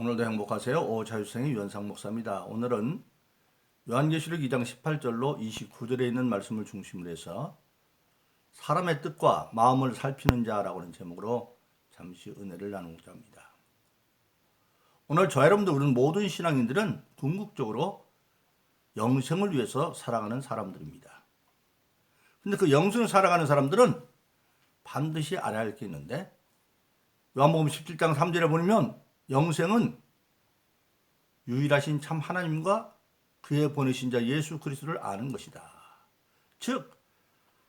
오늘도 행복하세요. 오자유생의 유현상 목사입니다. 오늘은 요한계시록 2장 18절로 29절에 있는 말씀을 중심으로 해서 사람의 뜻과 마음을 살피는 자라고 하는 제목으로 잠시 은혜를 나누고자 합니다. 오늘 저와 여러분들 우리는 모든 신앙인들은 궁극적으로 영생을 위해서 살아가는 사람들입니다. 근데 그 영생을 살아가는 사람들은 반드시 알아야 할 게 있는데 요한복음 17장 3절에 보면 영생은 유일하신 참 하나님과 그의 보내신 자 예수 그리스도를 아는 것이다. 즉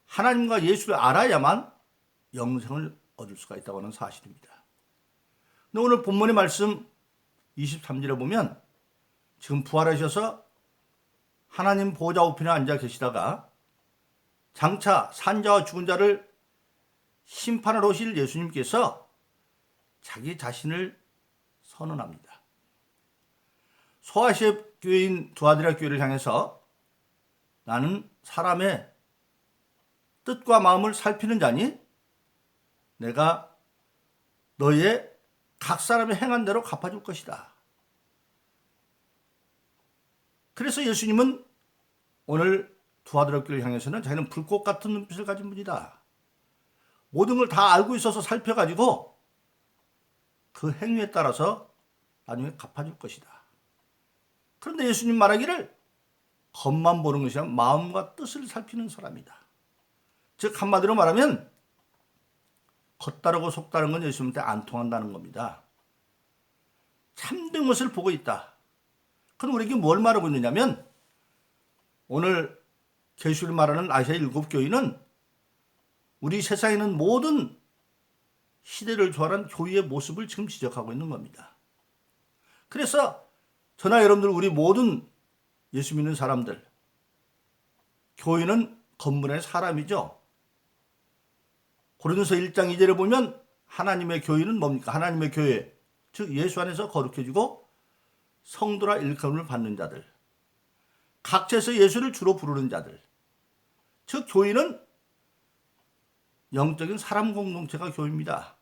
하나님과 예수를 알아야만 영생을 얻을 수가 있다고 하는 사실입니다. 근데 오늘 본문의 말씀 23절에 보면 지금 부활하셔서 하나님 보좌 우편에 앉아 계시다가 장차 산자와 죽은 자를 심판하러 오실 예수님께서 자기 자신을 선언합니다. 소아시아 교회인 두아디라 교회를 향해서 나는 사람의 뜻과 마음을 살피는 자니 내가 너의 각 사람의 행한 대로 갚아줄 것이다. 그래서 예수님은 오늘 두아디라 교회를 향해서는 자기는 불꽃 같은 눈빛을 가진 분이다. 모든 걸 다 알고 있어서 살펴가지고 그 행위에 따라서 나중에 갚아줄 것이다. 그런데 예수님 말하기를 겉만 보는 것이 아니라 마음과 뜻을 살피는 사람이다. 즉 한마디로 말하면 겉다르고 속다른 건 예수님한테 안 통한다는 겁니다. 참된 것을 보고 있다. 그럼 우리에게 뭘 말하고 있느냐면 오늘 계시를 말하는 아시아 7교회는 우리 세상에 있는 모든 시대를 초월한 교회의 모습을 지금 지적하고 있는 겁니다. 그래서 저나 여러분들 우리 모든 예수 믿는 사람들, 교회는 건물의 사람이죠. 고린도서 1장 2절에 보면 하나님의 교회는 뭡니까? 하나님의 교회, 즉 예수 안에서 거룩해지고 성도라 일컬음을 받는 자들, 각처에서 예수를 주로 부르는 자들, 즉 교회는 영적인 사람 공동체가 교회입니다.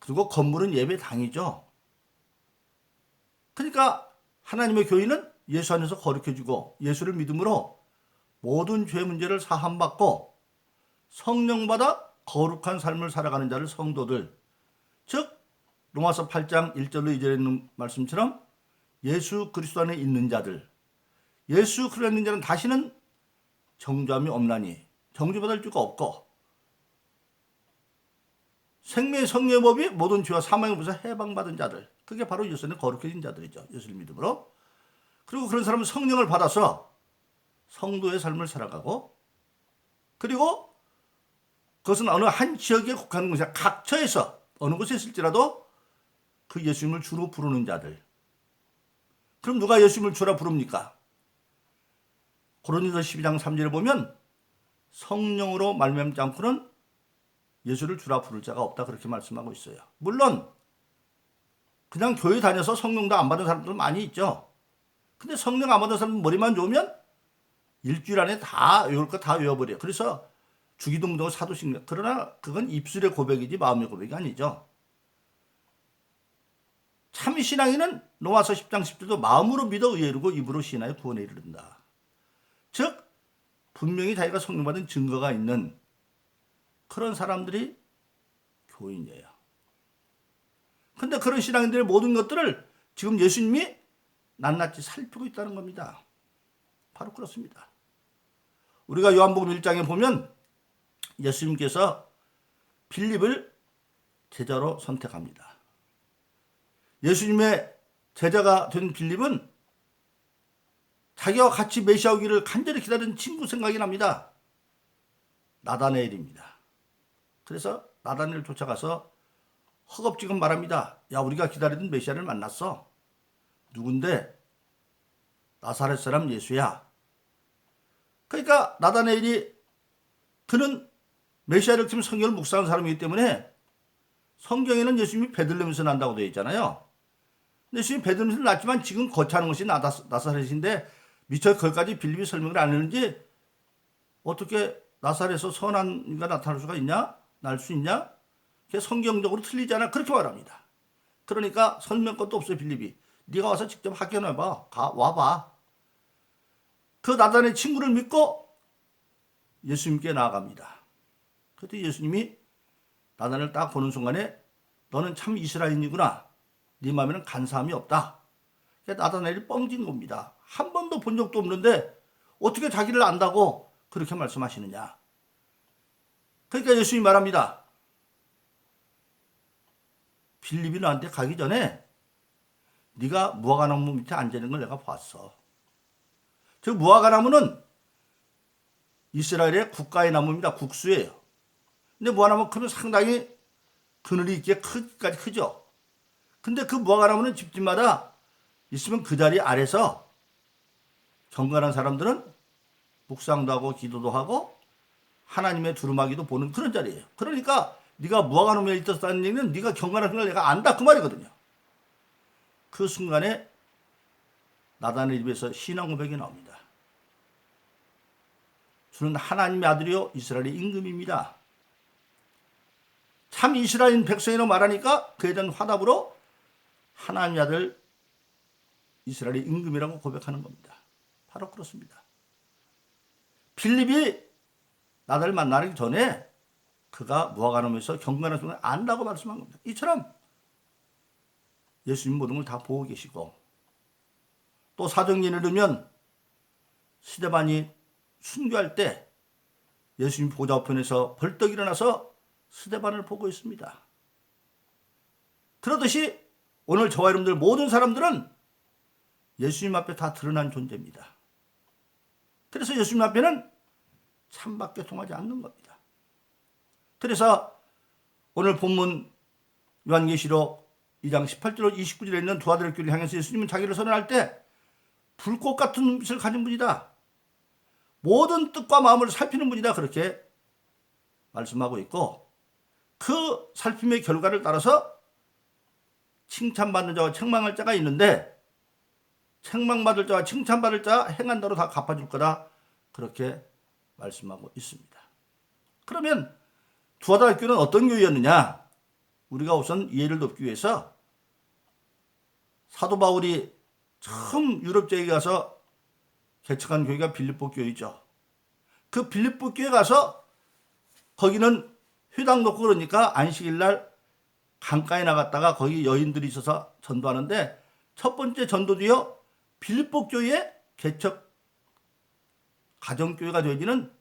그리고 건물은 예배당이죠. 그러니까 하나님의 교회는 예수 안에서 거룩해지고 예수를 믿음으로 모든 죄 문제를 사함받고 성령받아 거룩한 삶을 살아가는 자를 성도들, 즉 로마서 8장 1절로 2절에 있는 말씀처럼 예수 그리스도 안에 있는 자들, 예수 그리스도 안에 있는 자는 다시는 정죄함이 없나니 정죄받을 자가 없고 생명의 성령의 법이 모든 죄와 사망의 법에서 해방받은 자들, 그게 바로 예수 안에 거룩해진 자들이죠. 예수를 믿음으로. 그리고 그런 사람은 성령을 받아서 성도의 삶을 살아가고, 그리고 그것은 어느 한 지역에 국한한 것이 아니라 각처에서 어느 곳에 있을지라도 그 예수님을 주로 부르는 자들. 그럼 누가 예수님을 주라 부릅니까? 고린도서 12장 3절에 보면 성령으로 말미암지 않고는 예수를 주라 부를 자가 없다, 그렇게 말씀하고 있어요. 물론 그냥 교회 다녀서 성령도 안 받은 사람들 많이 있죠. 근데 성령 안 받은 사람은 머리만 좋으면 일주일 안에 다 외울 거 다 외워버려요. 그래서 주기도문도 사도신경. 그러나 그건 입술의 고백이지 마음의 고백이 아니죠. 참 신앙인은 로마서 10장 10절도 마음으로 믿어 의에 이르고 입으로 신하여 구원에 이르른다. 즉 분명히 자기가 성령 받은 증거가 있는 그런 사람들이 교인이에요. 근데 그런 신앙인들의 모든 것들을 지금 예수님이 낱낱이 살피고 있다는 겁니다. 바로 그렇습니다. 우리가 요한복음 1장에 보면 예수님께서 빌립을 제자로 선택합니다. 예수님의 제자가 된 빌립은 자기와 같이 메시아 오기를 간절히 기다리는 친구 생각이 납니다. 나다나엘입니다. 그래서 나다나엘 쫓아가서 허겁지겁 말합니다. 야, 우리가 기다리던 메시아를 만났어. 누군데? 나사렛 사람 예수야. 그러니까 나다나엘이 그는 메시아를 지금 성경을 묵상하는 사람이기 때문에 성경에는 예수님이 베들레헴에서 난다고 되어 있잖아요. 근데 예수님이 베들레헴에서 났지만 지금 거처하는 것이 나사렛인데 미처 거기까지 빌립이 설명을 안 했는지 어떻게 나사렛에서 선한 이가 나타날 수가 있냐? 날 수 있냐? 그게 성경적으로 틀리지 않아? 그렇게 말합니다. 그러니까 설명 것도 없어요. 빌립이. 네가 와서 직접 확인해봐. 와봐. 그 나단의 친구를 믿고 예수님께 나아갑니다. 그때 예수님이 나단을 딱 보는 순간에 너는 참 이스라엘인이구나. 네 마음에는 간사함이 없다. 나다나엘이 뻥진 겁니다. 한 번도 본 적도 없는데 어떻게 자기를 안다고 그렇게 말씀하시느냐. 그러니까 예수님이 말합니다. 빌립이 너한테 가기 전에 네가 무화과나무 밑에 앉아있는 걸 내가 봤어. 저 무화과나무는 이스라엘의 국가의 나무입니다. 국수예요. 근데 무화과나무 크면 상당히 그늘이 있게 크기까지 크죠. 근데 그 무화과나무는 집집마다 있으면 그 자리 아래서 경건한 사람들은 묵상도 하고 기도도 하고 하나님의 두루마기도 보는 그런 자리예요. 그러니까 네가 무화과나무에 있었다는 얘기는 네가 경건한 걸 내가 안다 그 말이거든요. 그 순간에 나단의 입에서 신앙 고백이 나옵니다. 주는 하나님의 아들이요 이스라엘의 임금입니다. 참 이스라엘 백성이라고 말하니까 그에 대한 화답으로 하나님의 아들 이스라엘의 임금이라고 고백하는 겁니다. 바로 그렇습니다. 빌립이 나단을 만나기 전에 그가 무화과나무에서 경건한 순간을 안다고 말씀한 겁니다. 이처럼 예수님 모든 걸 다 보고 계시고 또 사도행전에 보면 스데반이 순교할 때 예수님 보좌 우편에서 벌떡 일어나서 스데반을 보고 있습니다. 그러듯이 오늘 저와 여러분들 모든 사람들은 예수님 앞에 다 드러난 존재입니다. 그래서 예수님 앞에는 참밖에 통하지 않는 겁니다. 그래서 오늘 본문 요한계시록 2장 18절 29절에 있는 두 아들의 교회를 향해서 예수님은 자기를 선언할 때 불꽃 같은 눈빛을 가진 분이다. 모든 뜻과 마음을 살피는 분이다. 그렇게 말씀하고 있고 그 살핌의 결과를 따라서 칭찬받는 자와 책망할 자가 있는데 책망받을 자와 칭찬받을 자 행한 대로 다 갚아줄 거다. 그렇게 말씀하고 있습니다. 그러면 두아다학교는 어떤 교회였느냐? 우리가 우선 이해를 돕기 위해서 사도 바울이 처음 유럽 지역에 가서 개척한 교회가 빌립보 교회죠. 그 빌립보 교회 가서 거기는 회당 놓고 그러니까 안식일 날 강가에 나갔다가 거기 여인들이 있어서 전도하는데 첫 번째 전도도요 빌립보 교회의 개척 가정교회가 되어지는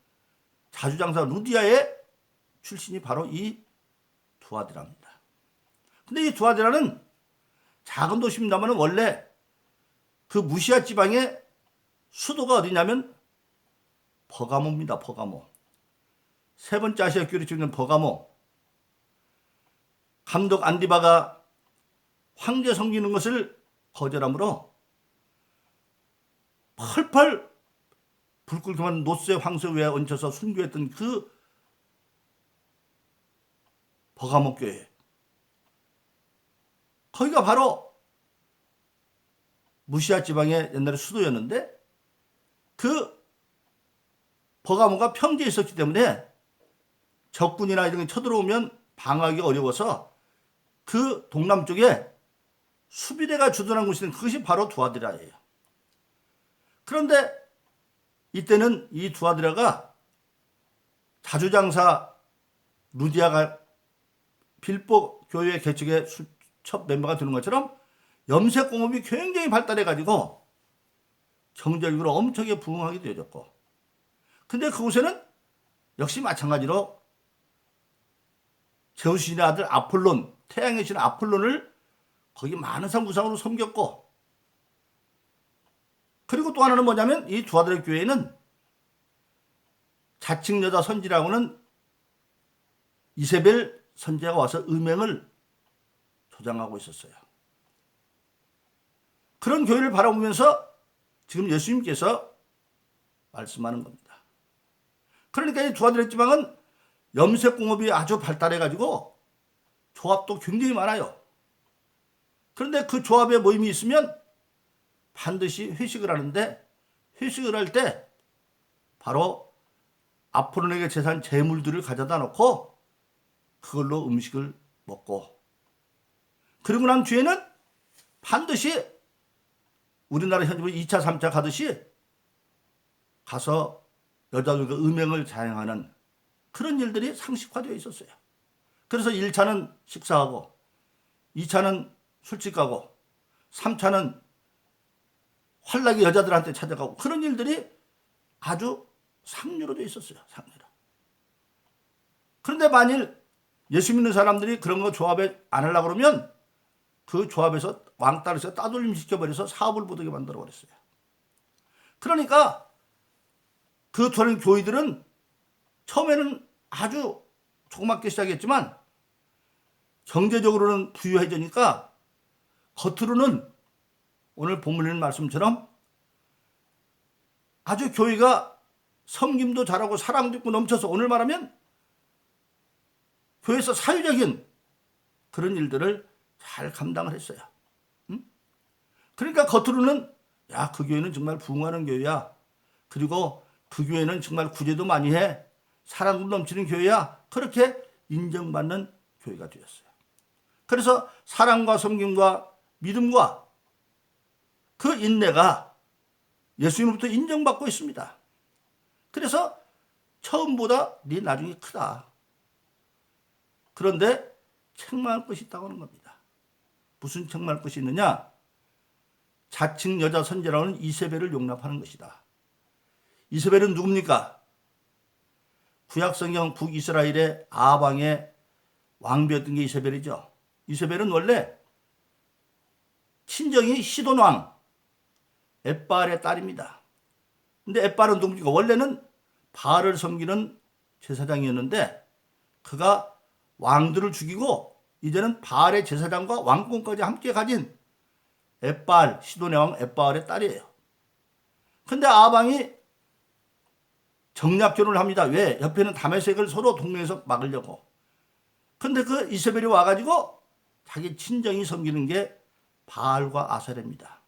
자주장사 루디아의 출신이 바로 이 두아디라입니다. 근데 이 두아디라는 작은 도시입니다만 원래 그 무시아 지방의 수도가 어디냐면 버가모입니다. 버가모. 세 번째 아시아 교회로 찍는 버가모. 감독 안디바가 황제 섬기는 것을 거절함으로 펄펄 불꿀교만 노스의 황소 위에 얹혀서 순교했던 그 버가모 교회. 거기가 바로 무시아 지방의 옛날에 수도였는데 그 버가모가 평지에 있었기 때문에 적군이나 이런 게 쳐들어오면 방어하기 어려워서 그 동남쪽에 수비대가 주둔한 곳이 있는 그것이 바로 두아디라예요. 그런데 이때는 이 두아디라가 자주장사 루디아가 빌립보 교회 개척의 첫 멤버가 되는 것처럼 염색공업이 굉장히 발달해가지고 경제적으로 엄청나게 부흥하게 되어졌고 근데 그곳에는 역시 마찬가지로 제우스신의 아들 아폴론, 태양의 신 아폴론을 거기 많은 우상으로 섬겼고 그리고 또 하나는 뭐냐면 이 두아디라 교회에는 자칭 여자 선지라고는 이세벨 선지자가 와서 음행을 조장하고 있었어요. 그런 교회를 바라보면서 지금 예수님께서 말씀하는 겁니다. 그러니까 이 두아디라 지방은 염색공업이 아주 발달해가지고 조합도 굉장히 많아요. 그런데 그 조합에 모임이 있으면 반드시 회식을 하는데 회식을 할 때 바로 아폴론에게 제사한 재물들을 가져다 놓고 그걸로 음식을 먹고 그러고 난 뒤에는 반드시 우리나라 현지로 2차, 3차 가듯이 가서 여자들과 음행을 자행하는 그런 일들이 상식화되어 있었어요. 그래서 1차는 식사하고 2차는 술집 가고 3차는 환락이 여자들한테 찾아가고 그런 일들이 아주 상류로 되어 있었어요. 상류로. 그런데 만일 예수 믿는 사람들이 그런 거 조합에 안 하려고 그러면 그 조합에서 왕따를 따돌림 시켜버려서 사업을 못하게 만들어버렸어요. 그러니까 그 다른 교회들은 처음에는 아주 조그맣게 시작했지만 경제적으로는 부유해지니까 겉으로는 오늘 본문에 있는 말씀처럼 아주 교회가 섬김도 잘하고 사랑도 있고 넘쳐서 오늘 말하면 교회에서 사회적인 그런 일들을 잘 감당을 했어요. 그러니까 겉으로는 야, 그 교회는 정말 부흥하는 교회야. 그리고 그 교회는 정말 구제도 많이 해. 사랑도 넘치는 교회야. 그렇게 인정받는 교회가 되었어요. 그래서 사랑과 섬김과 믿음과 그 인내가 예수님으로부터 인정받고 있습니다. 그래서 처음보다 네 나중이 크다. 그런데 책망할 것이 있다고 하는 겁니다. 무슨 책망할 것이 있느냐? 자칭 여자 선지라는 이세벨을 용납하는 것이다. 이세벨은 누굽니까? 구약성경 북이스라엘의 아방의 왕비였던 게 이세벨이죠. 이세벨은 원래 친정이 시돈왕 엣바알의 딸입니다. 근데 엣바알은 누굽니까? 원래는 바알을 섬기는 제사장이었는데 그가 왕들을 죽이고 이제는 바알의 제사장과 왕권까지 함께 가진 엣바알, 시돈의 왕 엣바알의 딸이에요. 근데 아방이 정략 결혼을 합니다. 왜? 옆에는 다메섹을 서로 동맹에서 막으려고. 근데 그 이세벨이 와가지고 자기 친정이 섬기는 게 바알과 아세라입니다.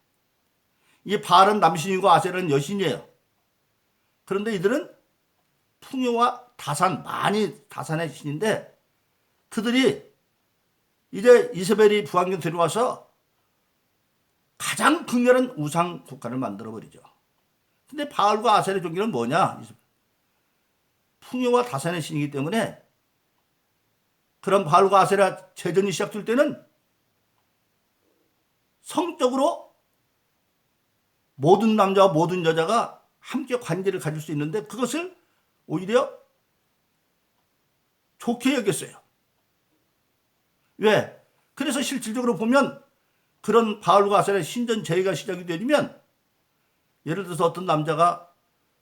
이 바알은 남신이고 아세라는 여신이에요. 그런데 이들은 풍요와 다산, 많이 다산의 신인데 그들이 이제 이세벨이 부왕경 데려와서 가장 극렬한 우상 국가를 만들어버리죠. 근데 바알과 아세라의 종교는 뭐냐? 풍요와 다산의 신이기 때문에 그런 바알과 아세라 제전이 시작될 때는 성적으로 모든 남자와 모든 여자가 함께 관계를 가질 수 있는데 그것을 오히려 좋게 여겼어요. 왜? 그래서 실질적으로 보면 그런 바알과 아세라의 신전 제의가 시작이 되면 예를 들어서 어떤 남자가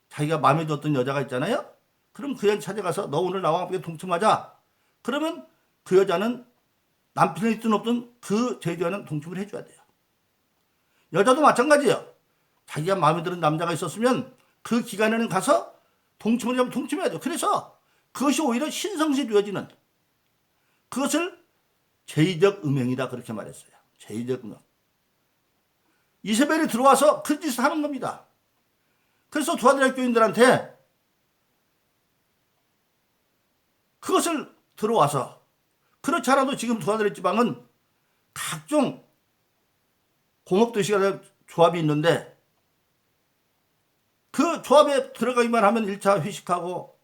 자기가 마음에 들었던 여자가 있잖아요. 그럼 그 여자 찾아가서 너 오늘 나와 함께 동침하자. 그러면 그 여자는 남편이 있든 없든 그 제주와는 동침을 해줘야 돼요. 여자도 마찬가지예요. 자기가 마음에 드는 남자가 있었으면 그 기간에는 가서 동침을 하면 동침해야 돼요. 그래서 그것이 오히려 신성시 되어지는 그것을 제의적 음행이다 그렇게 말했어요. 제의적 음행. 이세벨이 들어와서 그 짓을 하는 겁니다. 그래서 두아드라 교인들한테 그것을 들어와서 그렇지 않아도 지금 두아드라 지방은 각종 공업도시가 조합이 있는데 그 조합에 들어가기만 하면 1차 회식하고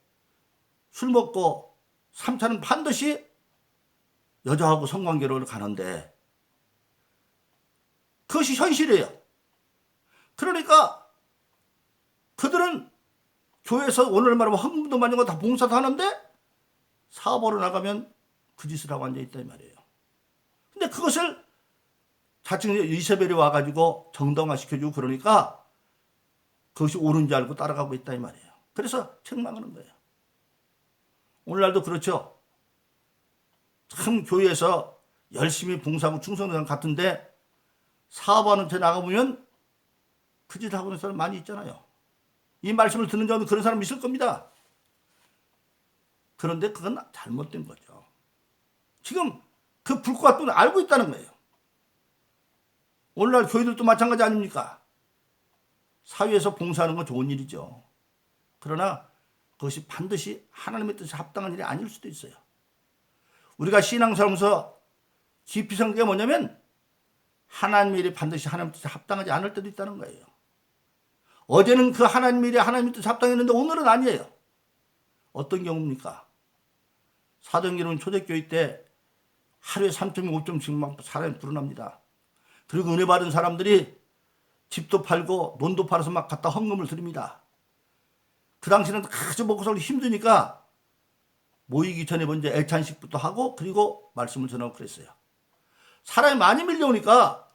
술 먹고 3차는 반드시 여자하고 성관계로 가는데 그것이 현실이에요. 그러니까 그들은 교회에서 오늘 말하면 헌금도 많이 거 다 봉사도 하는데 사업으로 나가면 그 짓을 하고 앉아있다 이 말이에요. 근데 그것을 자칭 이세벨이 와가지고 정당화 시켜주고 그러니까 그것이 옳은 줄 알고 따라가고 있다 이 말이에요. 그래서 책망하는 거예요. 오늘날도 그렇죠. 참 교회에서 열심히 봉사하고 충성하는 사람 같은데 사업하는 데 나가보면 그 짓을 하고 있는 사람 많이 있잖아요. 이 말씀을 듣는 자는 그런 사람 있을 겁니다. 그런데 그건 잘못된 거죠. 지금 그 불꽃 돈 알고 있다는 거예요. 오늘날 교회들도 마찬가지 아닙니까? 사회에서 봉사하는 건 좋은 일이죠. 그러나 그것이 반드시 하나님의 뜻에 합당한 일이 아닐 수도 있어요. 우리가 신앙생활하면서 깊이 생각한 게 뭐냐면 하나님의 일이 반드시 하나님 뜻에 합당하지 않을 때도 있다는 거예요. 어제는 그 하나님의 일이 하나님 뜻에 합당했는데 오늘은 아니에요. 어떤 경우입니까? 사도행전은 초대교회 때 하루에 3.5 5점씩 막 사람이 불어납니다. 그리고 은혜 받은 사람들이 집도 팔고 논도 팔아서 막 갖다 헌금을 드립니다. 그 당시는 아주 먹고 살기 힘드니까 모이기 전에 먼저 애찬식부터 하고 그리고 말씀을 전하고 그랬어요. 사람이 많이 밀려오니까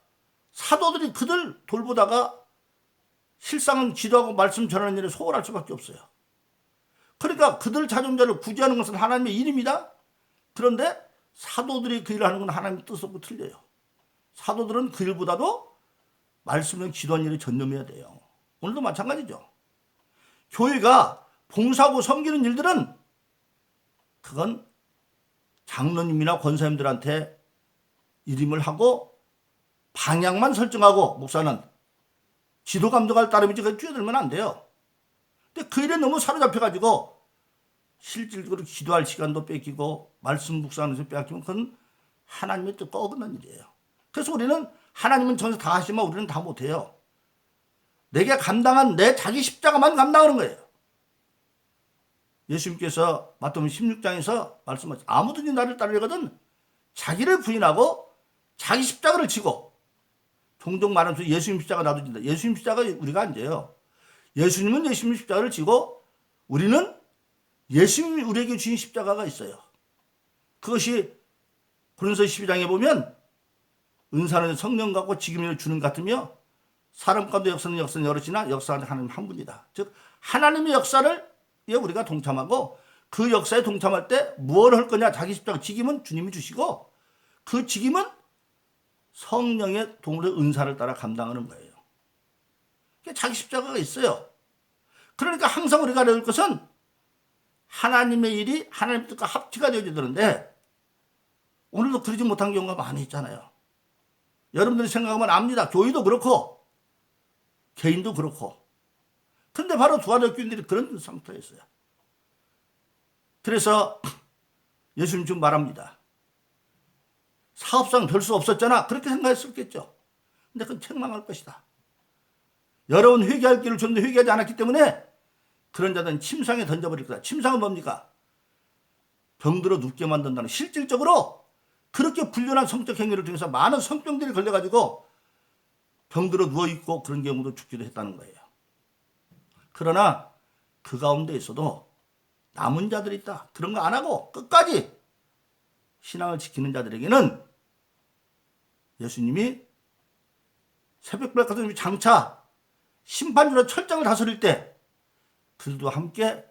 사도들이 그들 돌보다가 실상은 기도하고 말씀 전하는 일에 소홀할 수밖에 없어요. 그러니까 그들 자존자를 구제하는 것은 하나님의 일입니다. 그런데 사도들이 그 일을 하는 건 하나님의 뜻하고 틀려요. 사도들은 그 일보다도 말씀은 기도하는 일에 전념해야 돼요. 오늘도 마찬가지죠. 교회가 봉사하고 섬기는 일들은 그건 장로님이나 권사님들한테 일임을 하고 방향만 설정하고 목사는 지도 감독할 따름이지 그게 뛰어들면 안 돼요. 근데 그 일에 너무 사로잡혀가지고 실질적으로 기도할 시간도 뺏기고 말씀 묵상하는 데 빼앗기면 그건 하나님의 뜻과 어긋난 일이에요. 그래서 우리는 하나님은 전혀 다 하시면 우리는 다 못해요. 내게 감당한 내 자기 십자가만 감당하는 거예요. 예수님께서 마태복음 16장에서 말씀하셨죠. 아무든지 나를 따르려거든 자기를 부인하고 자기 십자가를 지고 종종 말하면서 예수님 십자가 나도 진다. 예수님 십자가 우리가 안 져요. 예수님은 예수님 십자가를 지고 우리는 예수님이 우리에게 주신 십자가가 있어요. 그것이 고린도서 12장에 보면 은사는 성령 같고 직임을 주는 것 같으며 사람 가운데 역사는 여럿이나 역사는 하나님 한 분이다. 즉 하나님의 역사를 우리가 동참하고 그 역사에 동참할 때 무엇을 할 거냐. 자기 십자가 직임은 주님이 주시고 그 직임은 성령의 동물의 은사를 따라 감당하는 거예요. 자기 십자가가 있어요. 그러니까 항상 우리가 배울 것은 하나님의 일이 하나님 뜻과 합치가 되어야 되는데 오늘도 그러지 못한 경우가 많이 있잖아요. 여러분들이 생각하면 압니다. 교회도 그렇고 개인도 그렇고. 근데 바로 두아대교인들이 그런 상태에 있어요. 그래서 예수님 지금 말합니다. 사업상 별 수 없었잖아. 그렇게 생각했었겠죠. 근데 그건 책망할 것이다. 여러분 회개할 길을 줬는데 회개하지 않았기 때문에 그런 자들은 침상에 던져버릴 거다. 침상은 뭡니까? 병들어 눕게 만든다는 실질적으로 그렇게 불륜한 성적 행위를 통해서 많은 성병들이 걸려가지고 병들어 누워있고 그런 경우도 죽기도 했다는 거예요. 그러나 그 가운데에서도 남은 자들이 있다. 그런 거 안 하고 끝까지 신앙을 지키는 자들에게는 예수님이 새벽별 같은 장차 심판주로 철장을 다스릴 때 그들도 함께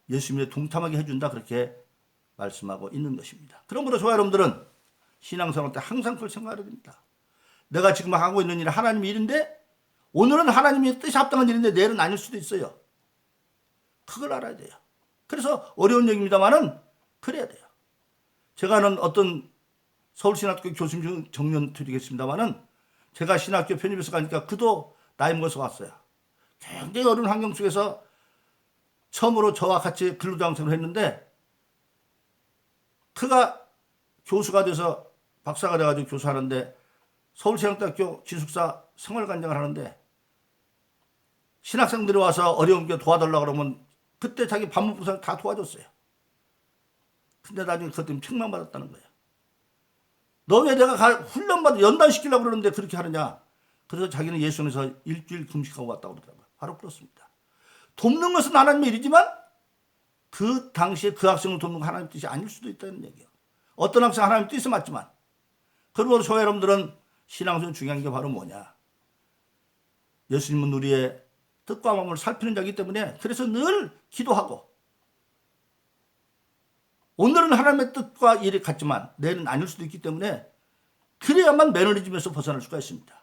예수님의 동참하게 해준다. 그렇게 말씀하고 있는 것입니다. 그러므로 저와 여러분들은 신앙생활 때 항상 그걸 생각해야 됩니다. 내가 지금 하고 있는 일은 하나님의 일인데 오늘은 하나님의 뜻이 합당한 일인데 내일은 아닐 수도 있어요. 그걸 알아야 돼요. 그래서 어려운 얘기입니다만은 그래야 돼요. 제가 아는 어떤 서울신학교 교수님 중 정년 드리겠습니다만은 제가 신학교 편입해서 가니까 그도 나이 먹어서 왔어요. 굉장히 어려운 환경 속에서 처음으로 저와 같이 근로장생을 했는데 그가 교수가 돼서 박사가 돼가지고 교수하는데 서울신학대학교 기숙사 생활관장을 하는데 신학생들이 와서 어려운 게 도와달라고 그러면 그때 자기 밥 먹고 살 다 도와줬어요. 근데 나중에 그것 때문에 책망받았다는 거예요. 너 왜 내가 훈련받아 연단시키려고 그러는데 그렇게 하느냐. 그래서 자기는 예수님에서 일주일 금식하고 왔다고 그러더라고요. 바로 그렇습니다. 돕는 것은 하나님의 일이지만 그 당시에 그 학생을 돕는 건 하나님의 뜻이 아닐 수도 있다는 얘기예요. 어떤 학생 하나님의 뜻에 맞지만 그리고 저 여러분들은 신앙에서 중요한 게 바로 뭐냐. 예수님은 우리의 뜻과 마음을 살피는 자이기 때문에 그래서 늘 기도하고 오늘은 하나님의 뜻과 일이 같지만 내일은 아닐 수도 있기 때문에 그래야만 매너리즘에서 벗어날 수가 있습니다.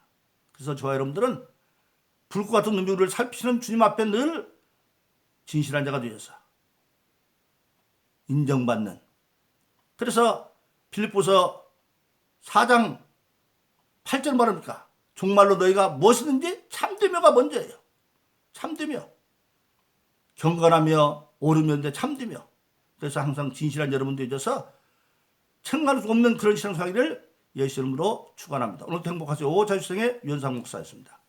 그래서 저와 여러분들은 불꽃 같은 눈이 우리를 살피시는 주님 앞에 늘 진실한 자가 되어서 인정받는. 그래서 빌립보서 4장 8절 말합니까? 정말로 너희가 무엇이든지 참되며가 먼저예요. 참되며 경건하며 오르면데 참되며. 그래서 항상 진실한 여러분들이 되어서 책망할 수 없는 그런 신앙생활을 예수 이름으로 축원합니다. 오늘도 행복하세요. 자주생의 유현상 목사였습니다.